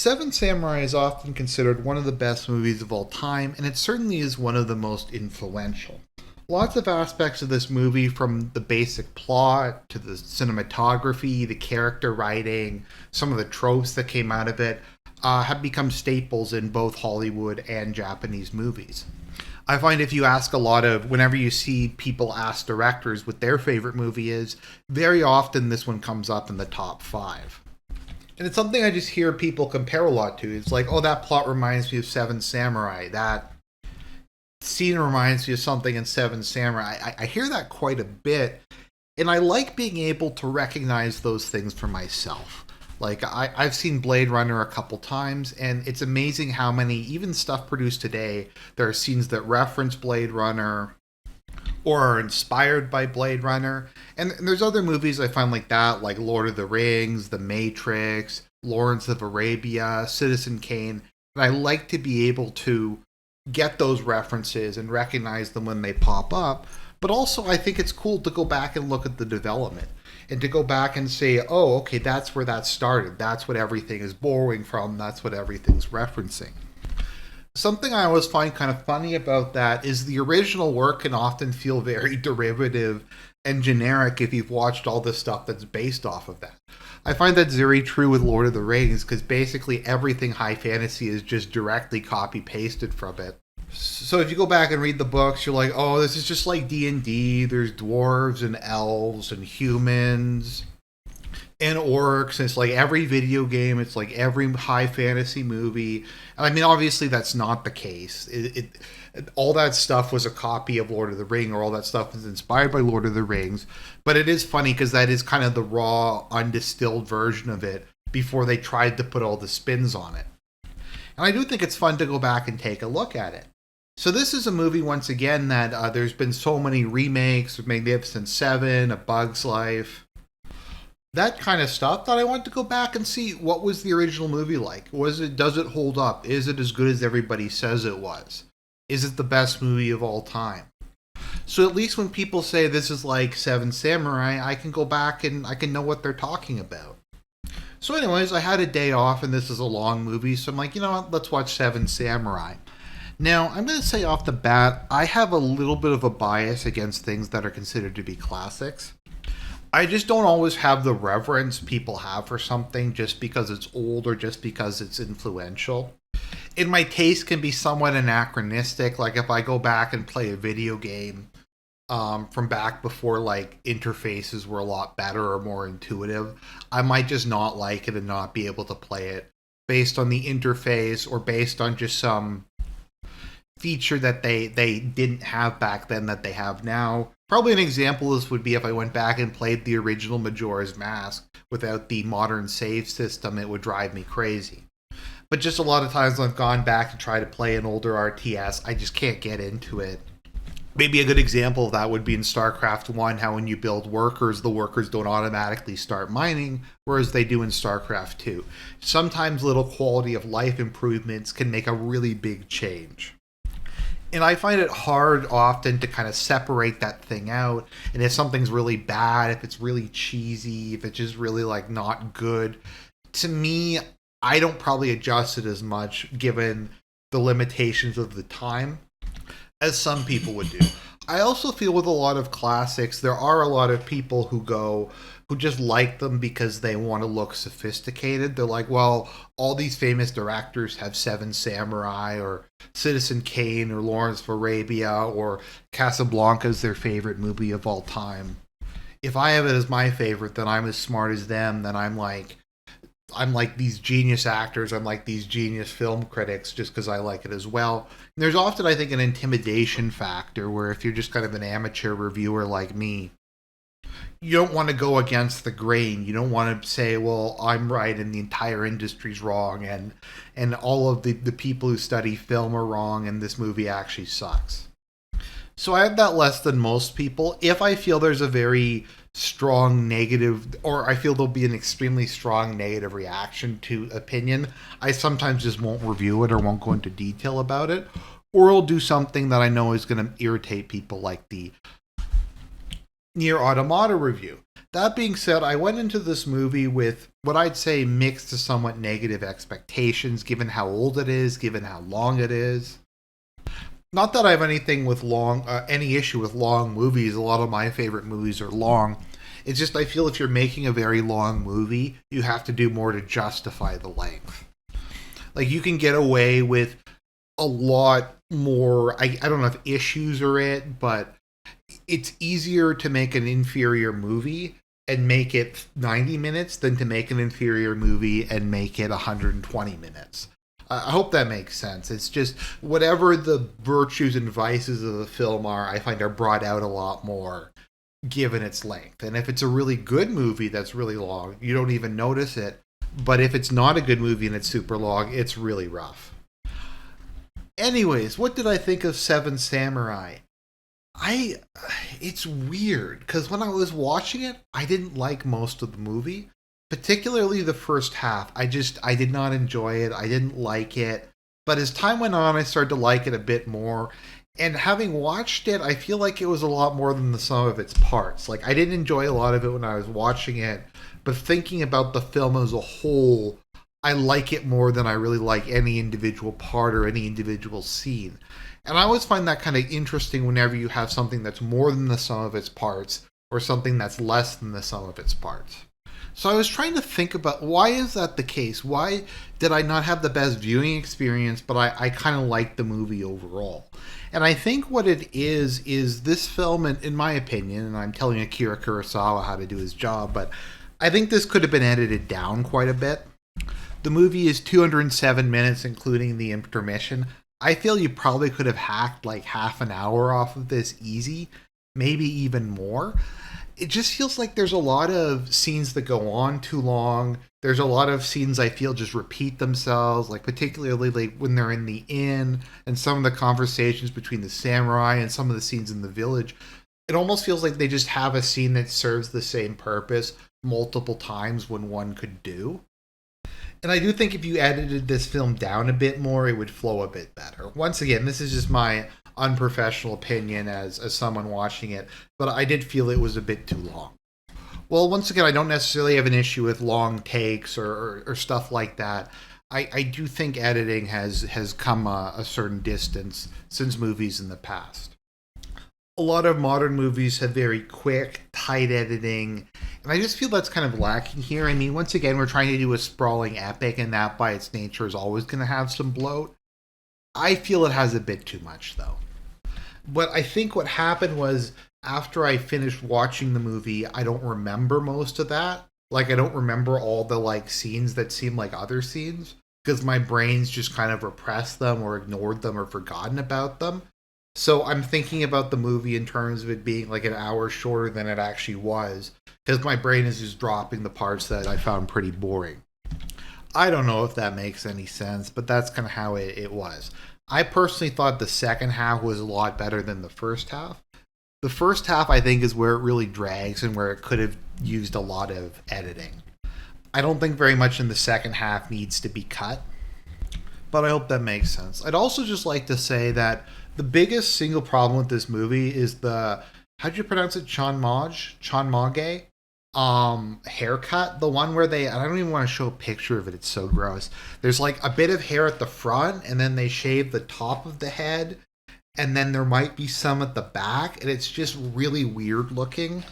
Seven Samurai is often considered one of the best movies of all time, and it certainly is one of the most influential. Lots of aspects of this movie, from the basic plot to the cinematography, the character writing, some of the tropes that came out of it, have become staples in both Hollywood and Japanese movies. I find if you ask whenever you see people ask directors what their favorite movie is, very often this one comes up in the top five. And it's something I just hear people compare a lot to. It's like, oh, that plot reminds me of Seven Samurai. That scene reminds me of something in Seven Samurai. I hear that quite a bit. And I like being able to recognize those things for myself. Like, I've seen Blade Runner a couple times, and it's amazing how many, even stuff produced today, there are scenes that reference Blade Runner or are inspired by Blade Runner. And there's other movies I find like that, like Lord of the Rings, The Matrix, Lawrence of Arabia, Citizen Kane. And I like to be able to get those references and recognize them when they pop up. But also, I think it's cool to go back and look at the development and to go back and say, oh, okay, that's where that started. That's what everything is borrowing from. That's what everything's referencing. Something I always find kind of funny about that is the original work can often feel very derivative and generic if you've watched all the stuff that's based off of that. I find that's very true with Lord of the Rings, because basically everything high fantasy is just directly copy pasted from it. So if you go back and read the books, you're like, oh, this is just like D&D. There's dwarves and elves and humans and orcs. It's like every video game. It's like every high fantasy movie. And I mean, obviously that's not the case. All that stuff was a copy of Lord of the Ring, or all that stuff is inspired by Lord of the Rings. But it is funny because that is kind of the raw, undistilled version of it before they tried to put all the spins on it. And I do think it's fun to go back and take a look at it. So this is a movie, once again, that there's been so many remakes, Magnificent Seven, A Bug's Life, that kind of stuff, that I want to go back and see what was the original movie like. Does it hold up? Is it as good as everybody says it was? Is it the best movie of all time? So at least when people say this is like Seven Samurai, I can go back and I can know what they're talking about. So anyways, I had a day off, and this is a long movie, so I'm like, you know what, let's watch Seven Samurai. Now, I'm going to say off the bat, I have a little bit of a bias against things that are considered to be classics. I just don't always have the reverence people have for something just because it's old or just because it's influential. And my taste can be somewhat anachronistic. Like if I go back and play a video game from back before like interfaces were a lot better or more intuitive, I might just not like it and not be able to play it based on the interface or based on just some feature that they didn't have back then that they have now. Probably an example of this would be if I went back and played the original Majora's Mask without the modern save system. It would drive me crazy. But just a lot of times I've gone back and tried to play an older RTS, I just can't get into it. Maybe a good example of that would be in StarCraft 1, how when you build workers, the workers don't automatically start mining, whereas they do in StarCraft 2. Sometimes little quality of life improvements can make a really big change. And I find it hard often to kind of separate that thing out. And if something's really bad, if it's really cheesy, if it's just really like not good, to me, I don't probably adjust it as much given the limitations of the time as some people would do. I also feel with a lot of classics, there are a lot of people who just like them because they want to look sophisticated. They're like, well, all these famous directors have Seven Samurai or Citizen Kane or Lawrence of Arabia or Casablanca is their favorite movie of all time. If I have it as my favorite, then I'm as smart as them. Then I'm like these genius actors. I'm like these genius film critics just because I like it as well. And there's often, I think, an intimidation factor where if you're just kind of an amateur reviewer like me, you don't want to go against the grain. You don't want to say, well, I'm right and the entire industry's wrong and all of the people who study film are wrong and this movie actually sucks. So I have that less than most people. If I feel there's a very strong negative, or I feel there'll be an extremely strong negative reaction to opinion, I sometimes just won't review it or won't go into detail about it. Or I'll do something that I know is going to irritate people, like the Nier Automata review. That being said, I went into this movie with what I'd say mixed to somewhat negative expectations, given how old it is, given how long it is. Not that I have anything with any issue with long movies. A lot of my favorite movies are long. It's just I feel if you're making a very long movie, you have to do more to justify the length. Like you can get away with a lot more. I don't know if issues are it, but it's easier to make an inferior movie and make it 90 minutes than to make an inferior movie and make it 120 minutes. I hope that makes sense. It's just whatever the virtues and vices of the film are, I find are brought out a lot more given its length. And if it's a really good movie that's really long, you don't even notice it. But if it's not a good movie and it's super long, it's really rough. Anyways, what did I think of Seven Samurai? I it's weird because when I was watching it, I didn't like most of the movie, particularly the first half. I did not enjoy it. I didn't like it. But as time went on, I started to like it a bit more. And having watched it, I feel like it was a lot more than the sum of its parts. Like I didn't enjoy a lot of it when I was watching it, but thinking about the film as a whole, I like it more than I really like any individual part or any individual scene. And I always find that kind of interesting whenever you have something that's more than the sum of its parts or something that's less than the sum of its parts. So I was trying to think about why is that the case? Why did I not have the best viewing experience, but I kind of liked the movie overall? And I think what it is this film, in my opinion, and I'm telling Akira Kurosawa how to do his job, but I think this could have been edited down quite a bit. The movie is 207 minutes, including the intermission. I feel you probably could have hacked like half an hour off of this easy, maybe even more. It just feels like there's a lot of scenes that go on too long. There's a lot of scenes I feel just repeat themselves, like particularly like when they're in the inn and some of the conversations between the samurai and some of the scenes in the village. It almost feels like they just have a scene that serves the same purpose multiple times when one could do. And I do think if you edited this film down a bit more, it would flow a bit better. Once again, this is just my unprofessional opinion as someone watching it, but I did feel it was a bit too long. Well, once again, I don't necessarily have an issue with long takes or stuff like that. I do think editing has come a certain distance since movies in the past. A lot of modern movies have very quick, tight editing, and I just feel that's kind of lacking here. I mean, once again, we're trying to do a sprawling epic, and that by its nature is always going to have some bloat. I feel it has a bit too much, though. But I think what happened was after I finished watching the movie, I don't remember most of that. Like, I don't remember all the like scenes that seem like other scenes because my brain's just kind of repressed them or ignored them or forgotten about them. So I'm thinking about the movie in terms of it being like an hour shorter than it actually was because my brain is just dropping the parts that I found pretty boring. I don't know if that makes any sense, but that's kind of how it was. I personally thought the second half was a lot better than the first half. The first half, I think, is where it really drags and where it could have used a lot of editing. I don't think very much in the second half needs to be cut, but I hope that makes sense. I'd also just like to say that the biggest single problem with this movie is the how'd you pronounce it? Chanmage haircut. The one where I don't even want to show a picture of it. It's so gross. There's like a bit of hair at the front, and then they shave the top of the head, and then there might be some at the back, and it's just really weird looking.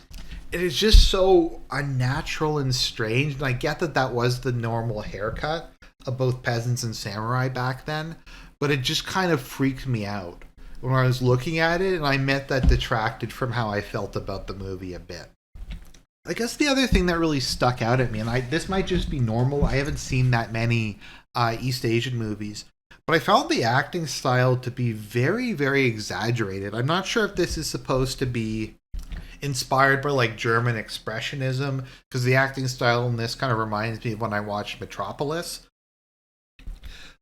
It is just so unnatural and strange. And I get that that was the normal haircut of both peasants and samurai back then, but it just kind of freaked me out when I was looking at it, and I meant that detracted from how I felt about the movie a bit. I guess the other thing that really stuck out at me, and this might just be normal, I haven't seen that many East Asian movies, but I found the acting style to be very, very exaggerated. I'm not sure if this is supposed to be inspired by like German expressionism, because the acting style in this kind of reminds me of when I watched Metropolis.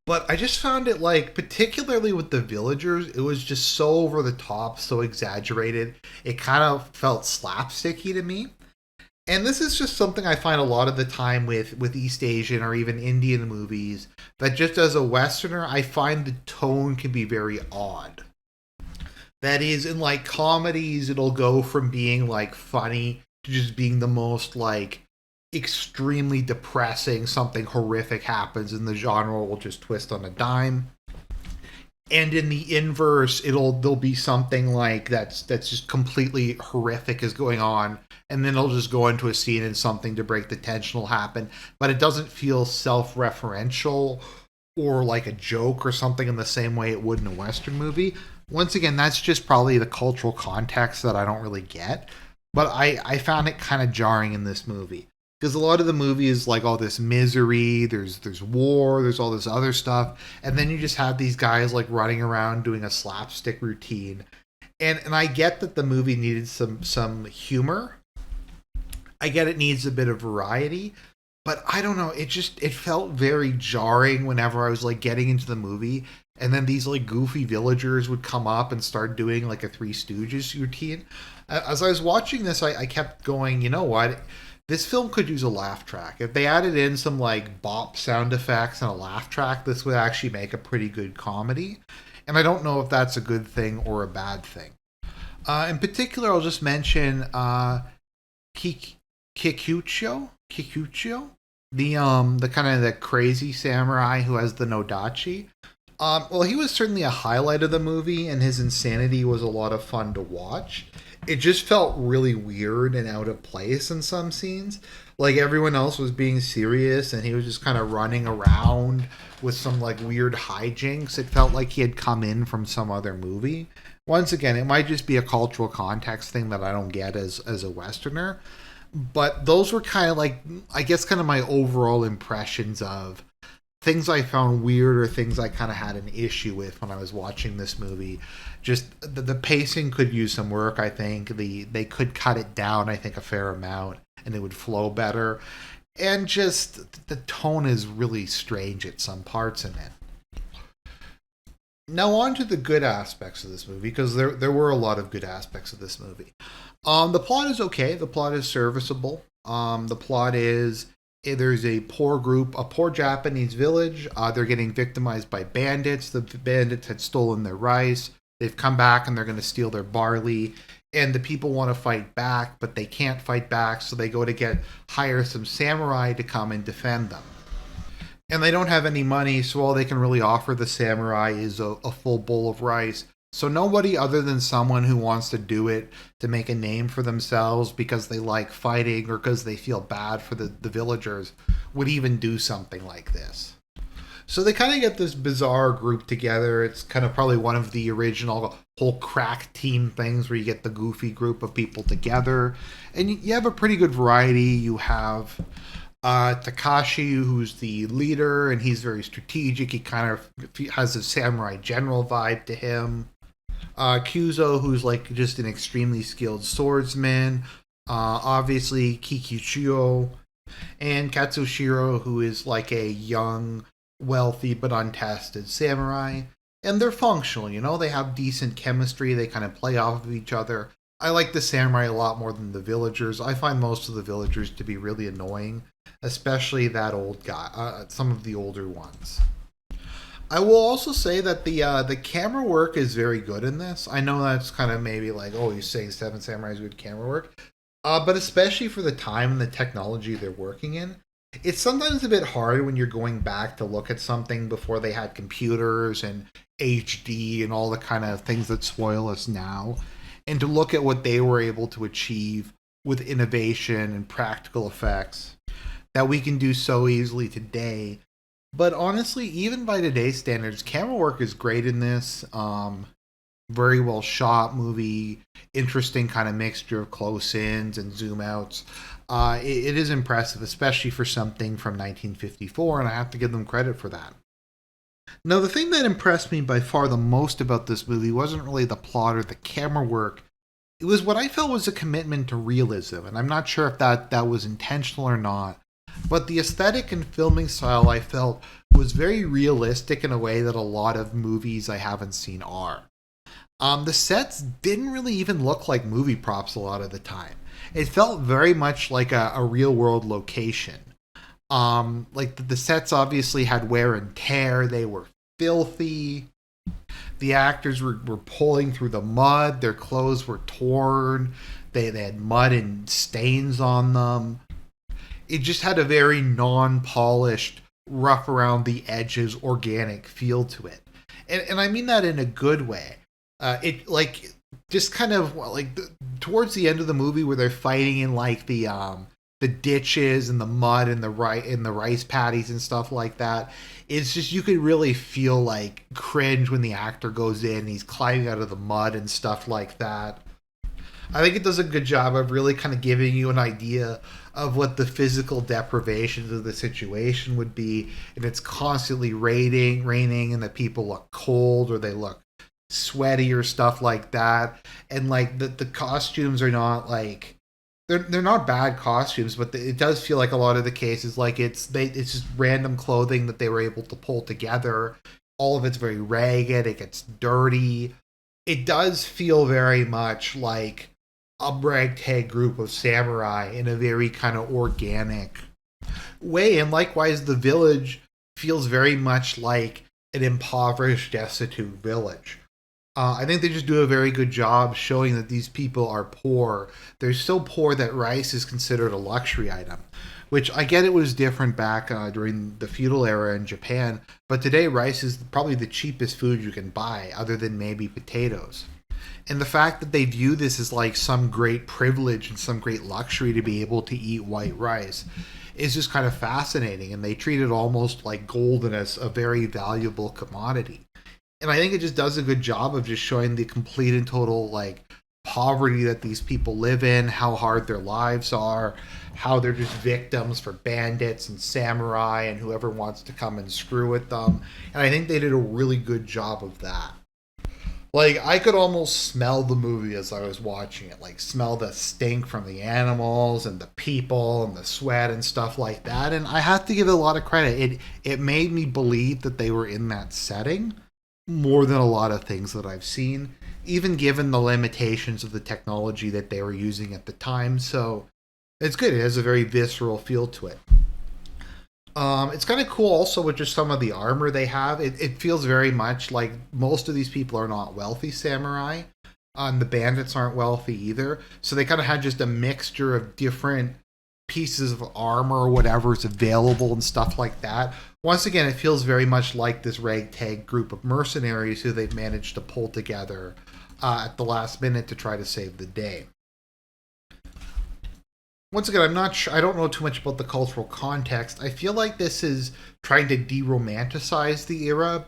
But I just found it like, particularly with the villagers, it was just so over the top, so exaggerated. It kind of felt slapsticky to me. And this is just something I find a lot of the time with East Asian or even Indian movies, that just as a Westerner, I find the tone can be very odd. That is, in like comedies, it'll go from being like funny to just being the most like extremely depressing, something horrific happens and the genre will just twist on a dime. And in the inverse, there'll be something like that's just completely horrific is going on, and then it'll just go into a scene and something to break the tension will happen, but it doesn't feel self-referential or like a joke or something in the same way it would in a Western movie. Once again, that's just probably the cultural context that I don't really get, but I found it kind of jarring in this movie because a lot of the movie is like all this misery, there's war, there's all this other stuff, and then you just have these guys like running around doing a slapstick routine. And I get that the movie needed some humor. I get it needs a bit of variety, but I don't know, it felt very jarring whenever I was like getting into the movie and then these like goofy villagers would come up and start doing like a Three Stooges routine. As I was watching this, I kept going, you know what? This film could use a laugh track. If they added in some like bop sound effects and a laugh track, this would actually make a pretty good comedy. And I don't know if that's a good thing or a bad thing. In particular, I'll just mention Kikucho, the kind of the crazy samurai who has the Nodachi. Well, he was certainly a highlight of the movie, and his insanity was a lot of fun to watch. It just felt really weird and out of place in some scenes. Like everyone else was being serious, and he was just kind of running around with some like weird hijinks. It felt like he had come in from some other movie. Once again, it might just be a cultural context thing that I don't get as a Westerner. But those were kind of like, I guess, kind of my overall impressions of things I found weird or things I kind of had an issue with when I was watching this movie. Just the pacing could use some work, I think. They could cut it down, I think, a fair amount, and it would flow better. And just the tone is really strange at some parts in it. Now on to the good aspects of this movie, because there were a lot of good aspects of this movie. The plot is okay. The plot is serviceable. The plot is there's a poor Japanese village. They're getting victimized by bandits. The bandits had stolen their rice. They've come back and they're going to steal their barley. And the people want to fight back, but they can't fight back, so they go to hire some samurai to come and defend them. And they don't have any money, so all they can really offer the samurai is a full bowl of rice. So nobody other than someone who wants to do it to make a name for themselves because they like fighting or because they feel bad for the villagers would even do something like this. So they kind of get this bizarre group together. It's kind of probably one of the original whole crack team things where you get the goofy group of people together. And you have a pretty good variety. You have Takashi, who's the leader, and he's very strategic. He kind of has a samurai general vibe to him. Kyuzo, who's like just an extremely skilled swordsman. Obviously, Kikuchiyo. And Katsushiro, who is like a young, wealthy, but untested samurai. And they're functional, they have decent chemistry. They kind of play off of each other. I like the samurai a lot more than the villagers. I find most of the villagers to be really annoying, especially that old guy, some of the older ones. I will also say that the camera work is very good in this. I know that's kind of maybe like, oh, you're saying Seven Samurai is good camera work, but especially for the time and the technology they're working in, it's sometimes a bit hard when you're going back to look at something before they had computers and HD and all the kind of things that spoil us now, and to look at what they were able to achieve with innovation and practical effects that we can do so easily today. But honestly, even by today's standards, camera work is great in this. Very well shot movie, interesting kind of mixture of close ins and zoom outs. It is impressive, especially for something from 1954, and I have to give them credit for that. Now, the thing that impressed me by far the most about this movie wasn't really the plot or the camera work. It was what I felt was a commitment to realism, and I'm not sure if that was intentional or not. But the aesthetic and filming style I felt was very realistic in a way that a lot of movies I haven't seen are. The sets didn't really even look like movie props a lot of the time. It felt very much like a real world location. Like the sets obviously had wear and tear. They were filthy. The actors were pulling through the mud. Their clothes were torn. they had mud and stains on them. It just had a very non-polished, rough around the edges, organic feel to it, and I mean that in a good way. It like just kind of like towards the end of the movie where they're fighting in like the ditches and the mud and the rice paddies and stuff like that. It's just you could really feel like cringe when the actor goes in and he's climbing out of the mud and stuff like that. I think it does a good job of really kind of giving you an idea of what the physical deprivations of the situation would be, and it's constantly raining, and the people look cold or they look sweaty or stuff like that, and like the costumes are not like they're not bad costumes, but it does feel like a lot of the cases like it's just random clothing that they were able to pull together. All of it's very ragged. It gets dirty. It does feel very much like a ragtag group of samurai in a very kind of organic way. And likewise, the village feels very much like an impoverished, destitute village. I think they just do a very good job showing that these people are poor. They're so poor that rice is considered a luxury item, which I get it was different back during the feudal era in Japan, but today rice is probably the cheapest food you can buy, other than maybe potatoes. And the fact that they view this as like some great privilege and some great luxury to be able to eat white rice is just kind of fascinating. And they treat it almost like gold and as a very valuable commodity. And I think it just does a good job of just showing the complete and total like poverty that these people live in, how hard their lives are, how they're just victims for bandits and samurai and whoever wants to come and screw with them. And I think they did a really good job of that. Like, I could almost smell the movie as I was watching it. Like, smell the stink from the animals and the people and the sweat and stuff like that. And I have to give it a lot of credit. It made me believe that they were in that setting more than a lot of things that I've seen, even given the limitations of the technology that they were using at the time. So it's good. It has a very visceral feel to it. It's kind of cool also with just some of the armor they have. It feels very much like most of these people are not wealthy samurai. The bandits aren't wealthy either. So they kind of had just a mixture of different pieces of armor or whatever is available and stuff like that. Once again, it feels very much like this ragtag group of mercenaries who they've managed to pull together at the last minute to try to save the day. Once again, I'm not sure. I don't know too much about the cultural context. I feel like this is trying to de-romanticize the era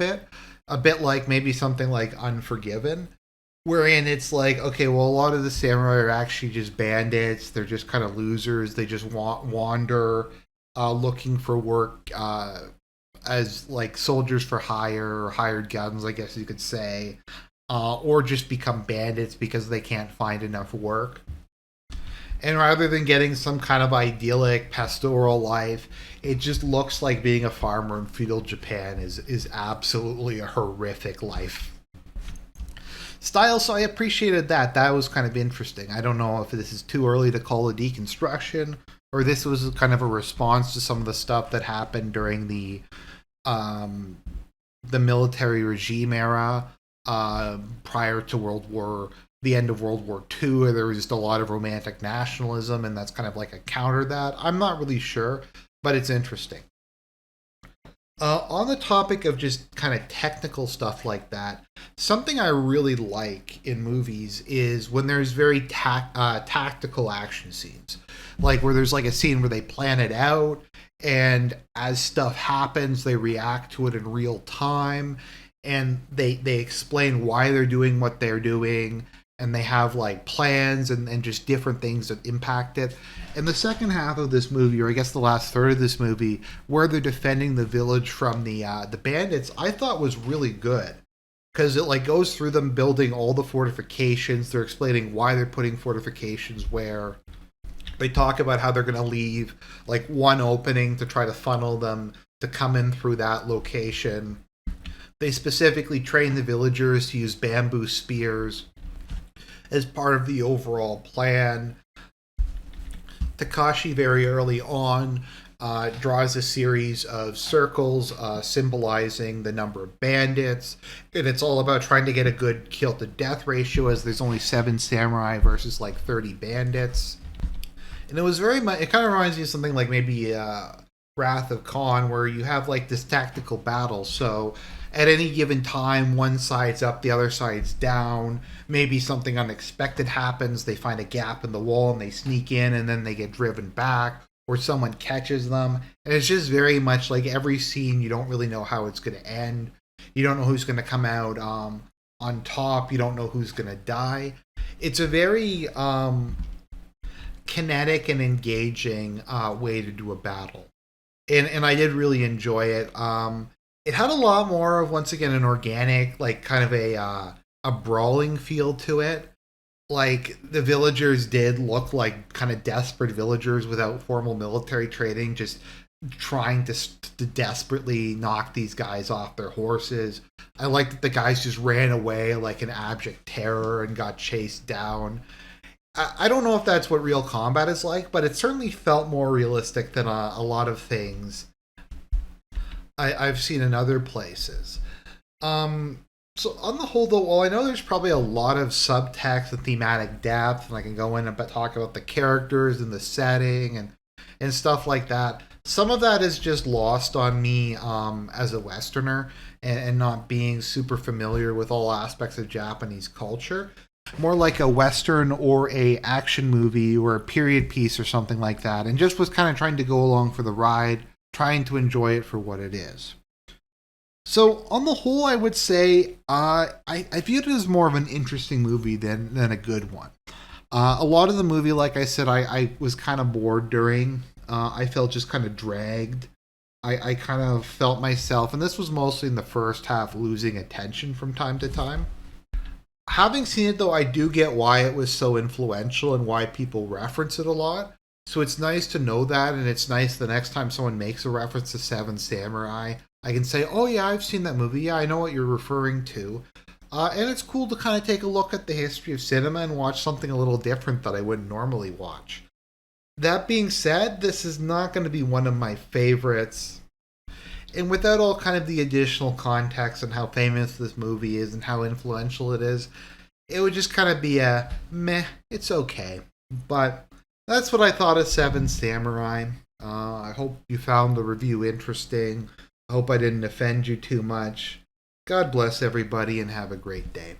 a bit like maybe something like Unforgiven, wherein it's like, okay, well, a lot of the samurai are actually just bandits. They're just kind of losers. They just wander, looking for work as like soldiers for hire or hired guns, I guess you could say, or just become bandits because they can't find enough work. And rather than getting some kind of idyllic pastoral life, it just looks like being a farmer in feudal Japan is absolutely a horrific life style. So I appreciated that. That was kind of interesting. I don't know if this is too early to call a deconstruction, or this was kind of a response to some of the stuff that happened during the military regime era prior to the end of World War II, where there was just a lot of romantic nationalism, and that's kind of like a counter to that. I'm not really sure, but it's interesting. On the topic of just kind of technical stuff like that, something I really like in movies is when there's very tactical action scenes. Like where there's like a scene where they plan it out, and as stuff happens, they react to it in real time, and they explain why they're doing what they're doing, and they have like plans and just different things that impact it. And the second half of this movie, or I guess the last third of this movie, where they're defending the village from the bandits, I thought was really good because it like goes through them building all the fortifications. They're explaining why they're putting fortifications where. They talk about how they're going to leave like one opening to try to funnel them to come in through that location. They specifically train the villagers to use bamboo spears as part of the overall plan. Takashi very early on It draws a series of circles symbolizing the number of bandits, and it's all about trying to get a good kill to death ratio, as there's only 7 samurai versus like 30 bandits. And it was very much, it kind of reminds me of something like maybe Wrath of Khan, where you have like this tactical battle. So at any given time, one side's up, the other side's down. Maybe something unexpected happens. They find a gap in the wall and they sneak in, and then they get driven back, or someone catches them. And it's just very much like every scene, you don't really know how it's going to end. You don't know who's going to come out on top. You don't know who's going to die. It's a very kinetic and engaging way to do a battle. And I did really enjoy it. It had a lot more of, once again, an organic, like kind of a brawling feel to it. Like the villagers did look like kind of desperate villagers without formal military training, just trying to desperately knock these guys off their horses. I liked that the guys just ran away like an abject terror and got chased down. I don't know if that's what real combat is like, but it certainly felt more realistic than a lot of things I've seen in other places. So on the whole, though, while I know there's probably a lot of subtext and thematic depth, and I can go in and talk about the characters and the setting and stuff like that, some of that is just lost on me as a Westerner, and not being super familiar with all aspects of Japanese culture. More like a Western or a action movie or a period piece or something like that, and just was kind of trying to go along for the ride, trying to enjoy it for what it is. So on the whole, I would say I viewed it as more of an interesting movie than a good one. A lot of the movie, like I said, I was kind of bored during. I felt just kind of dragged. I kind of felt myself, and this was mostly in the first half, losing attention from time to time. Having seen it, though, I do get why it was so influential and why people reference it a lot. So it's nice to know that, and it's nice the next time someone makes a reference to Seven Samurai, I can say, oh yeah, I've seen that movie. Yeah, I know what you're referring to. And it's cool to kind of take a look at the history of cinema and watch something a little different that I wouldn't normally watch. That being said, this is not going to be one of my favorites. And without all kind of the additional context on how famous this movie is and how influential it is, it would just kind of be a meh, it's okay. But that's what I thought of Seven Samurai. I hope you found the review interesting. I hope I didn't offend you too much. God bless everybody and have a great day.